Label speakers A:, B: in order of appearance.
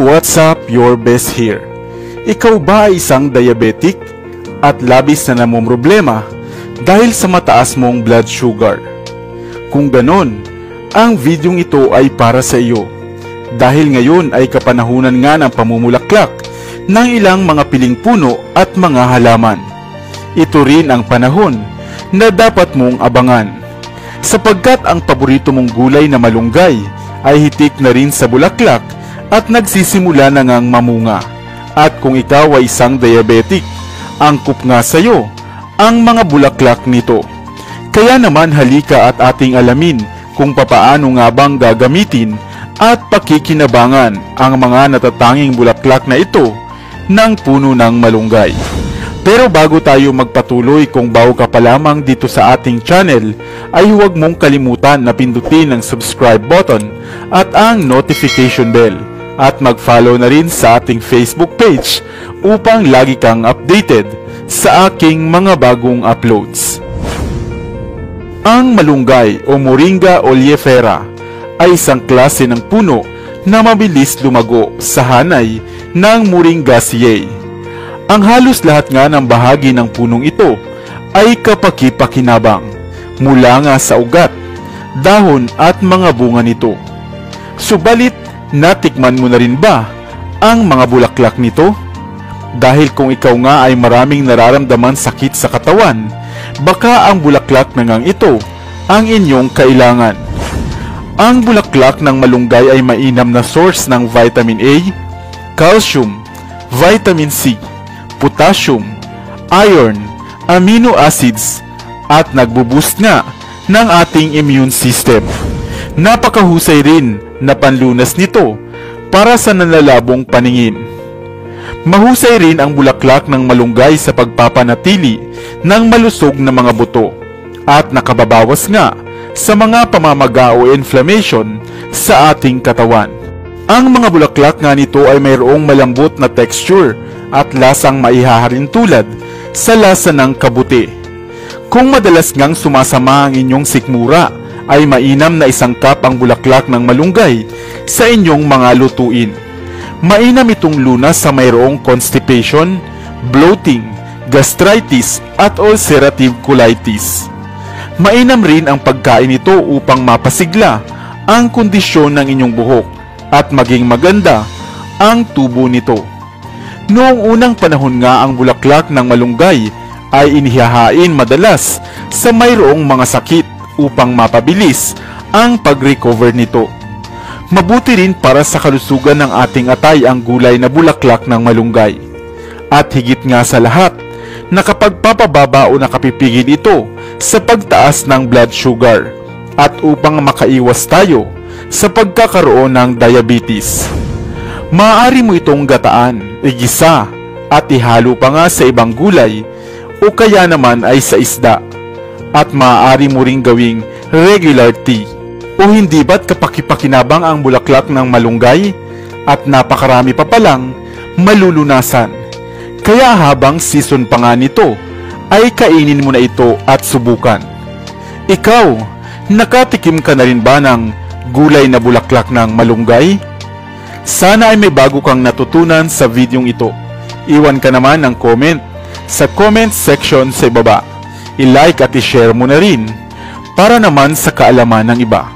A: what's up? Your best here. Ikaw ba ay isang diabetic at labis na namumroblema dahil sa mataas mong blood sugar? Kung ganon, ang videong ito ay para sa iyo dahil ngayon ay kapanahunan nga ng pamumulaklak ng ilang mga piling puno at mga halaman. Ito rin ang panahon na dapat mong abangan sapagkat ang paborito mong gulay na malunggay ay hitik na rin sa bulaklak at nagsisimula na ngang mamunga. At kung ikaw ay isang diabetic, angkop nga sa iyo ang mga bulaklak nito. Kaya naman halika at ating alamin kung papaano nga bang gagamitin at pakikinabangan ang mga natatanging bulaklak na ito ng puno ng malunggay. Pero bago tayo magpatuloy, kung bago ka pa lamang dito sa ating channel, ay huwag mong kalimutan na pindutin ang subscribe button at ang notification bell. At mag-follow na rin sa ating Facebook page upang lagi kang updated sa aking mga bagong uploads. Ang malunggay o Moringa oleifera ay isang klase ng puno na mabilis lumago sa hanay ng Moringaceae. Ang halos lahat nga ng bahagi ng punong ito ay kapaki-pakinabang mula nga sa ugat, dahon at mga bunga nito. Subalit, natikman mo na rin ba ang mga bulaklak nito? Dahil kung ikaw nga ay maraming nararamdaman sakit sa katawan, baka ang bulaklak na ngang ito ang inyong kailangan. Ang bulaklak ng malunggay ay mainam na source ng vitamin A, calcium, vitamin C, potassium, iron, amino acids at nagbuboost nga ng ating immune system. Napakahusay rin na panlunas nito para sa nanlalabong paningin. Mahusay rin ang bulaklak ng malunggay sa pagpapanatili ng malusog na mga buto at nakababawas nga sa mga pamamaga o inflammation sa ating katawan. Ang mga bulaklak nga nito ay mayroong malambot na texture at lasang maihahalin tulad sa lasa ng kabuti. Kung madalas ngang sumasama ang inyong sikmura, ay mainam na isang cup ang bulaklak ng malunggay sa inyong mga lutuin. Mainam itong lunas sa mayroong constipation, bloating, gastritis at ulcerative colitis. Mainam rin ang pagkain nito upang mapasigla ang kondisyon ng inyong buhok at maging maganda ang tubo nito. Noong unang panahon nga, ang bulaklak ng malunggay ay inihahain madalas sa mayroong mga sakit upang mapabilis ang pag-recover nito. Mabuti rin para sa kalusugan ng ating atay ang gulay na bulaklak ng malunggay. At higit nga sa lahat, nakapagpapababa o nakapipigil ito sa pagtaas ng blood sugar at upang makaiwas tayo sa pagkakaroon ng diabetes. Maaari mo itong gataan, igisa at ihalo pa nga sa ibang gulay o kaya naman ay sa isda. At maaari mo ring gawing regular tea. O hindi ba't kapaki-pakinabang ang bulaklak ng malunggay at napakarami pa palang malulunasan? Kaya habang season pa nga nito, ay kainin mo na ito at subukan. Ikaw, nakatikim ka na rin ba ng gulay na bulaklak ng malunggay? Sana ay may bago kang natutunan sa videong ito. Iwan ka naman ng comment sa comment section sa ibaba. I-like at i-share mo na rin para naman sa kaalaman ng iba.